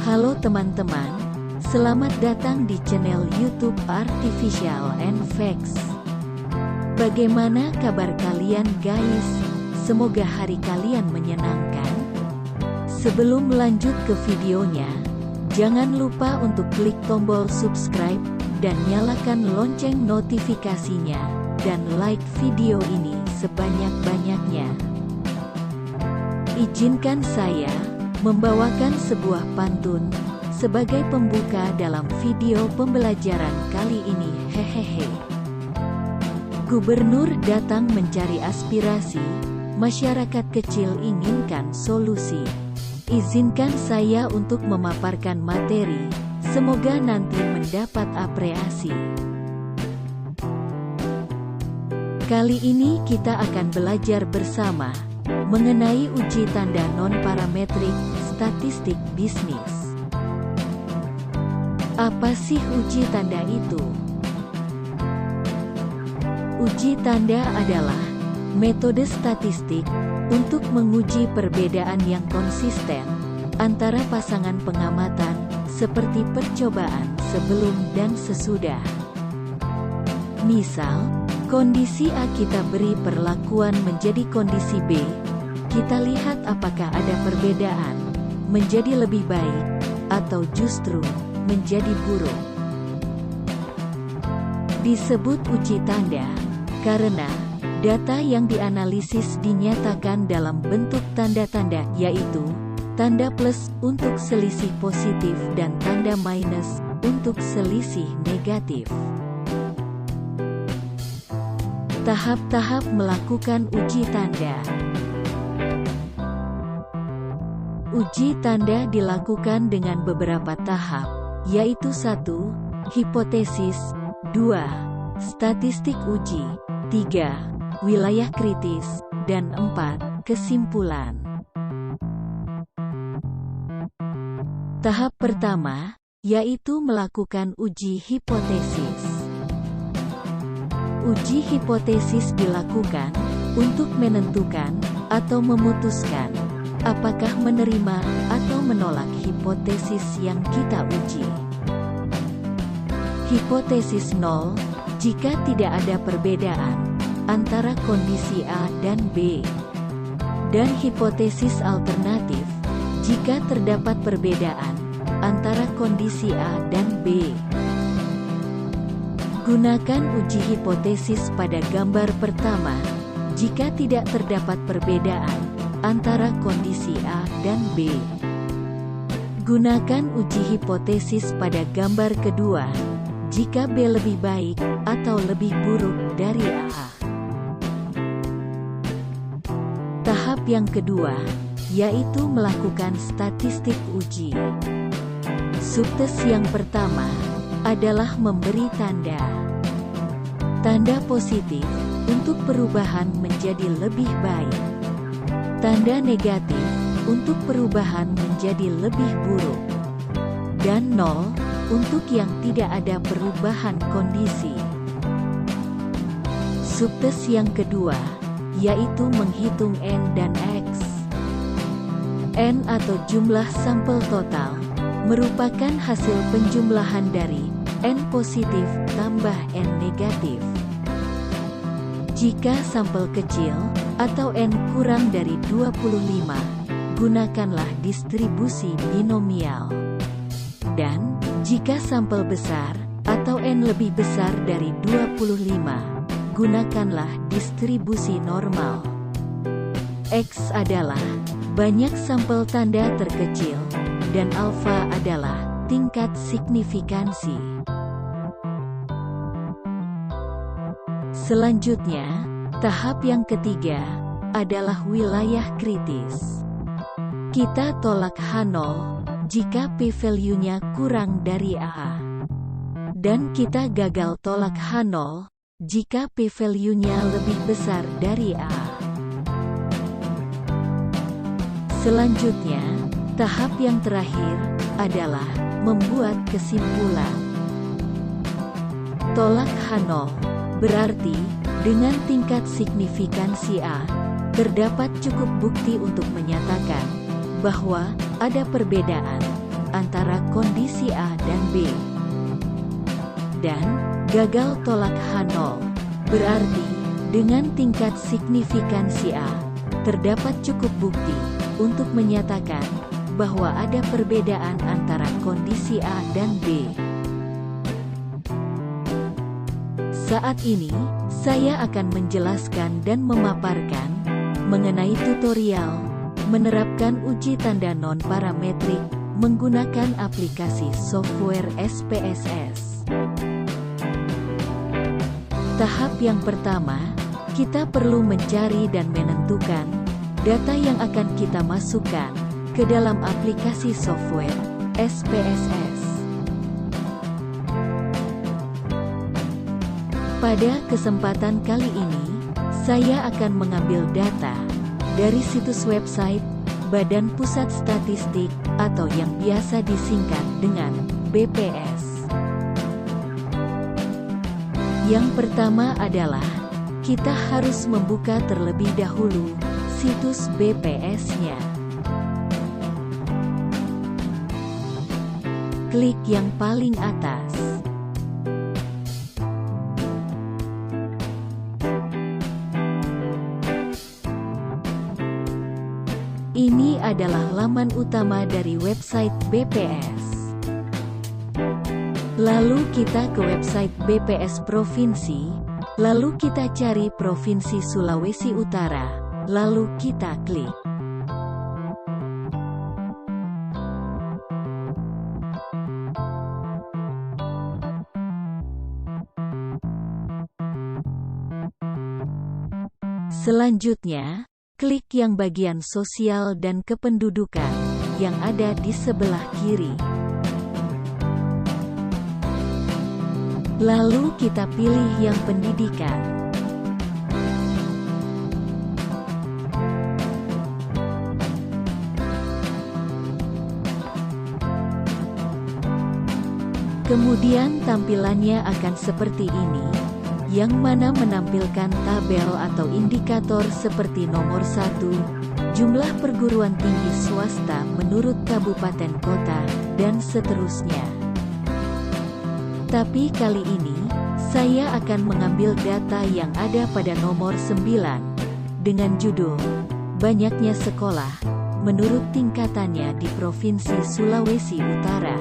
Halo teman-teman, selamat datang di channel YouTube Artificial and Facts. Bagaimana kabar kalian guys? Semoga hari kalian menyenangkan. Sebelum lanjut ke videonya, jangan lupa untuk klik tombol subscribe dan nyalakan lonceng notifikasinya, dan like video ini sebanyak-banyaknya. Izinkan saya membawakan sebuah pantun sebagai pembuka dalam video pembelajaran kali ini. Hehehe. Gubernur datang mencari aspirasi, masyarakat kecil inginkan solusi. Izinkan saya untuk memaparkan materi, semoga nanti mendapat apresiasi. Kali ini kita akan belajar bersama mengenai uji tanda non-parametrik statistik bisnis. Apa sih uji tanda itu? Uji tanda adalah metode statistik untuk menguji perbedaan yang konsisten antara pasangan pengamatan, seperti percobaan sebelum dan sesudah. Misal, kondisi A kita beri perlakuan menjadi kondisi B, kita lihat apakah ada perbedaan, menjadi lebih baik, atau justru menjadi buruk. Disebut uji tanda, karena data yang dianalisis dinyatakan dalam bentuk tanda-tanda, yaitu tanda plus untuk selisih positif dan tanda minus untuk selisih negatif. Tahap-tahap melakukan uji tanda. Uji tanda dilakukan dengan beberapa tahap, yaitu 1. Hipotesis, 2. Statistik uji, 3. Wilayah kritis, dan 4. Kesimpulan. Tahap pertama, yaitu melakukan uji hipotesis. Uji hipotesis dilakukan untuk menentukan atau memutuskan apakah menerima atau menolak hipotesis yang kita uji. Hipotesis 0, jika tidak ada perbedaan antara kondisi A dan B. Dan hipotesis alternatif, jika terdapat perbedaan antara kondisi A dan B. Gunakan uji hipotesis pada gambar pertama, jika tidak terdapat perbedaan antara kondisi A dan B. Gunakan uji hipotesis pada gambar kedua, jika B lebih baik atau lebih buruk dari A. Tahap yang kedua, yaitu melakukan statistik uji. Subtes yang pertama adalah memberi tanda. Tanda positif untuk perubahan menjadi lebih baik. Tanda negatif untuk perubahan menjadi lebih buruk. Dan 0 untuk yang tidak ada perubahan kondisi. Subtes yang kedua, yaitu menghitung N dan X. N atau jumlah sampel total merupakan hasil penjumlahan dari N positif tambah N negatif. Jika sampel kecil atau N kurang dari 25, gunakanlah distribusi binomial. Dan jika sampel besar atau N lebih besar dari 25, gunakanlah distribusi normal. X adalah banyak sampel tanda terkecil, dan alfa adalah tingkat signifikansi. Selanjutnya, tahap yang ketiga adalah wilayah kritis. Kita tolak H0 jika p-value-nya kurang dari A. Dan kita gagal tolak H0 jika p-value-nya lebih besar dari A. Selanjutnya, tahap yang terakhir adalah membuat kesimpulan. Tolak H0 berarti dengan tingkat signifikansi A, terdapat cukup bukti untuk menyatakan bahwa ada perbedaan antara kondisi A dan B. Dan, gagal tolak H0. Berarti, dengan tingkat signifikansi A, terdapat cukup bukti untuk menyatakan bahwa ada perbedaan antara kondisi A dan B. Saat ini, saya akan menjelaskan dan memaparkan mengenai tutorial menerapkan uji tanda non-parametrik menggunakan aplikasi software SPSS. Tahap yang pertama, kita perlu mencari dan menentukan data yang akan kita masukkan ke dalam aplikasi software SPSS. Pada kesempatan kali ini, saya akan mengambil data dari situs website Badan Pusat Statistik atau yang biasa disingkat dengan BPS. Yang pertama adalah kita harus membuka terlebih dahulu situs BPS-nya. Klik yang paling atas. Ini adalah laman utama dari website BPS. Lalu kita ke website BPS Provinsi, lalu kita cari Provinsi Sulawesi Utara, lalu kita klik. Selanjutnya, klik yang bagian sosial dan kependudukan yang ada di sebelah kiri. Lalu kita pilih yang pendidikan. Kemudian tampilannya akan seperti ini, yang mana menampilkan tabel atau indikator seperti nomor 1, jumlah perguruan tinggi swasta menurut kabupaten kota, dan seterusnya. Tapi kali ini, saya akan mengambil data yang ada pada nomor 9, dengan judul, Banyaknya Sekolah, menurut tingkatannya di Provinsi Sulawesi Utara.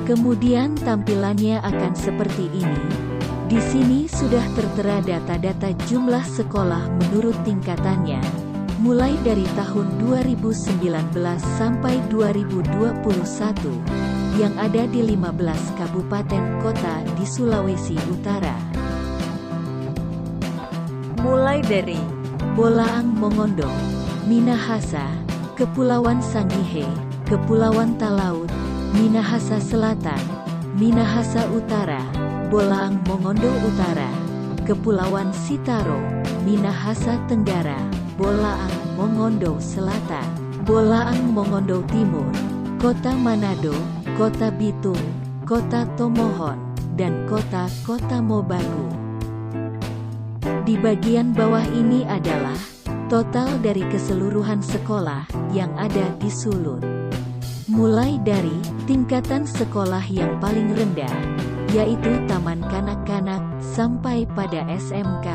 Kemudian tampilannya akan seperti ini. Di sini sudah tertera data-data jumlah sekolah menurut tingkatannya, mulai dari tahun 2019 sampai 2021, yang ada di 15 kabupaten kota di Sulawesi Utara. Mulai dari Bolaang Mongondo, Minahasa, Kepulauan Sangihe, Kepulauan Talaut, Minahasa Selatan, Minahasa Utara, Bolaang Mongondo Utara, Kepulauan Sitaro, Minahasa Tenggara, Bolaang Mongondo Selatan, Bolaang Mongondo Timur, Kota Manado, Kota Bitung, Kota Tomohon, dan Kota Mobagu. Di bagian bawah ini adalah total dari keseluruhan sekolah yang ada di Sulut. Mulai dari tingkatan sekolah yang paling rendah, yaitu taman kanak-kanak, sampai pada SMK.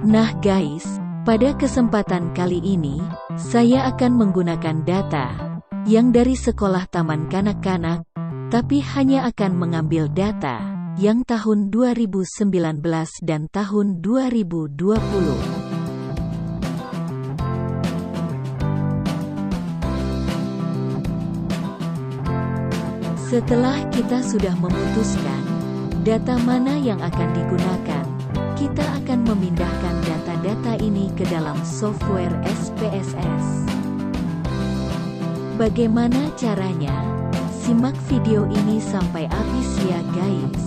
Nah guys, pada kesempatan kali ini, saya akan menggunakan data yang dari sekolah taman kanak-kanak, tapi hanya akan mengambil data yang tahun 2019 dan tahun 2020. Setelah kita sudah memutuskan data mana yang akan digunakan, kita akan memindahkan data-data ini ke dalam software SPSS. Bagaimana caranya? Simak video ini sampai habis ya guys.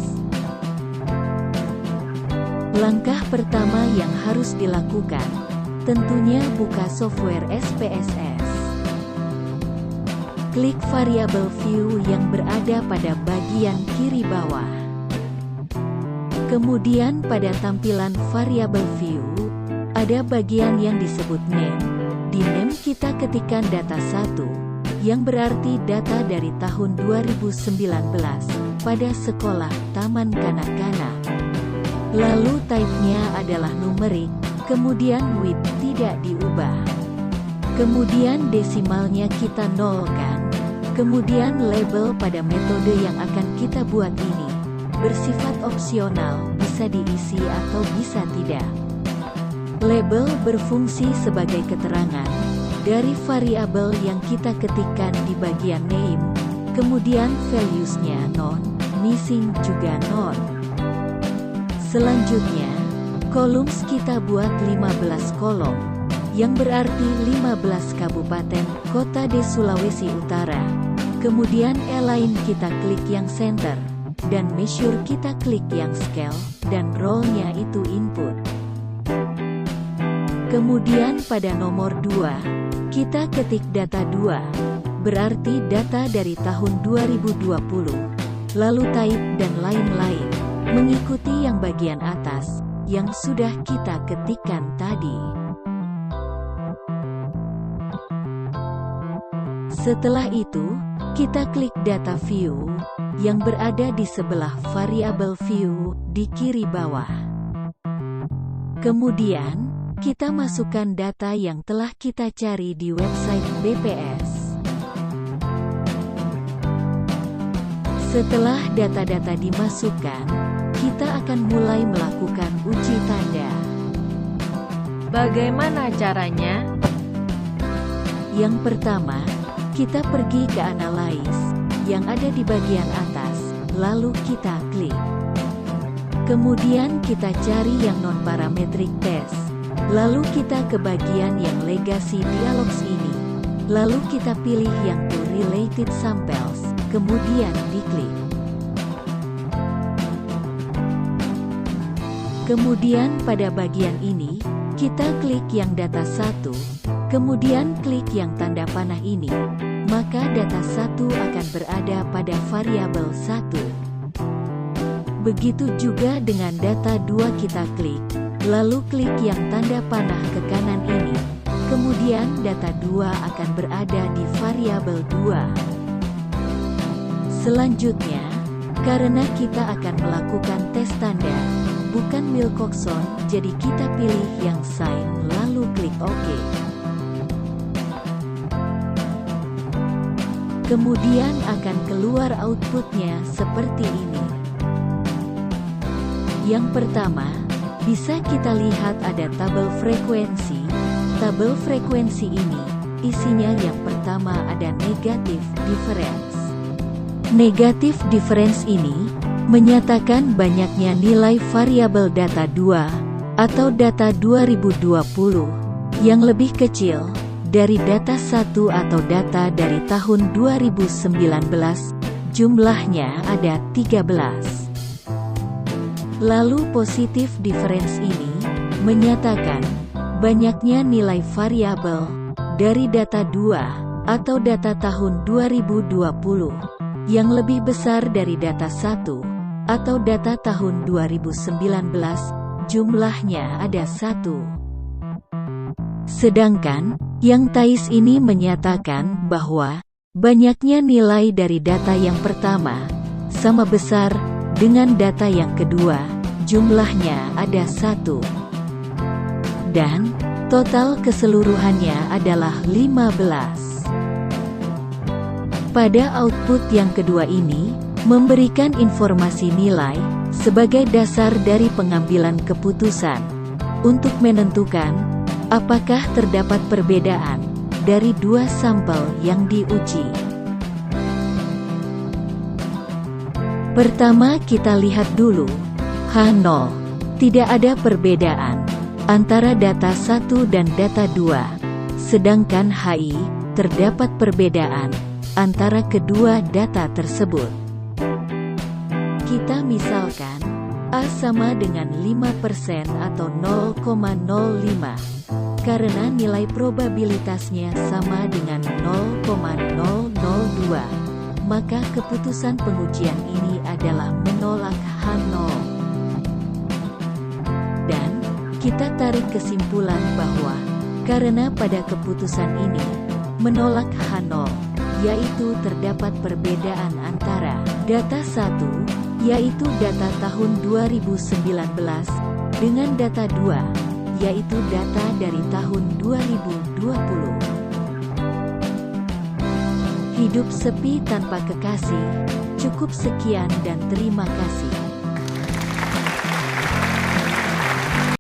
Langkah pertama yang harus dilakukan, tentunya buka software SPSS. Klik variabel view yang berada pada bagian kiri bawah. Kemudian pada tampilan variabel view, ada bagian yang disebut name. Di name kita ketikkan data 1, yang berarti data dari tahun 2019, pada sekolah taman kanak-kanak. Lalu type-nya adalah numerik, kemudian width tidak diubah. Kemudian desimalnya kita nolkan. Kemudian label pada metode yang akan kita buat ini bersifat opsional, bisa diisi atau bisa tidak. Label berfungsi sebagai keterangan dari variabel yang kita ketikkan di bagian name, kemudian values-nya non, missing juga non. Selanjutnya, columns kita buat 15 kolom, yang berarti 15 kabupaten kota di Sulawesi Utara. Kemudian align kita klik yang center, dan measure kita klik yang scale, dan role-nya itu input. Kemudian pada nomor 2, kita ketik data 2, berarti data dari tahun 2020, lalu type dan lain-lain, mengikuti yang bagian atas, yang sudah kita ketikkan tadi. Setelah itu, kita klik data view, yang berada di sebelah variabel view, di kiri bawah. Kemudian, kita masukkan data yang telah kita cari di website BPS. Setelah data-data dimasukkan, kita akan mulai melakukan uji tanda. Bagaimana caranya? Yang pertama, kita pergi ke Analyze, yang ada di bagian atas, lalu kita klik. Kemudian kita cari yang non-parametric test. Lalu kita ke bagian yang Legacy Dialogs ini. Lalu kita pilih yang To Related Samples, kemudian diklik. Kemudian pada bagian ini, kita klik yang data 1, kemudian klik yang tanda panah ini, maka data 1 akan berada pada variabel 1. Begitu juga dengan data 2 kita klik, lalu klik yang tanda panah ke kanan ini, kemudian data 2 akan berada di variabel 2. Selanjutnya, karena kita akan melakukan tes tanda, bukan Wilcoxon, jadi kita pilih yang sign lalu klik OK. Kemudian akan keluar outputnya seperti ini. Yang pertama, bisa kita lihat ada tabel frekuensi. Tabel frekuensi ini, isinya yang pertama ada negative difference. Negative difference ini menyatakan banyaknya nilai variabel data 2 atau data 2020 yang lebih kecil dari data 1 atau data dari tahun 2019. Jumlahnya ada 13. Lalu positive difference ini menyatakan banyaknya nilai variabel dari data 2 atau data tahun 2020 yang lebih besar dari data 1 atau data tahun 2019, jumlahnya ada 1. Sedangkan yang TAIS ini menyatakan bahwa banyaknya nilai dari data yang pertama sama besar dengan data yang kedua, jumlahnya ada 1. Dan total keseluruhannya adalah 15. Pada output yang kedua ini, memberikan informasi nilai sebagai dasar dari pengambilan keputusan untuk menentukan apakah terdapat perbedaan dari dua sampel yang diuji. Pertama kita lihat dulu, H0, tidak ada perbedaan antara data 1 dan data 2, sedangkan HI, terdapat perbedaan antara kedua data tersebut. Kita misalkan, A sama dengan 5% atau 0,05, karena nilai probabilitasnya sama dengan 0,002. Maka keputusan pengujian ini adalah menolak H0. Kita tarik kesimpulan bahwa, karena pada keputusan ini, menolak H0, yaitu terdapat perbedaan antara data 1, yaitu data tahun 2019, dengan data 2, yaitu data dari tahun 2020. Hidup sepi tanpa kekasih. Cukup sekian dan terima kasih.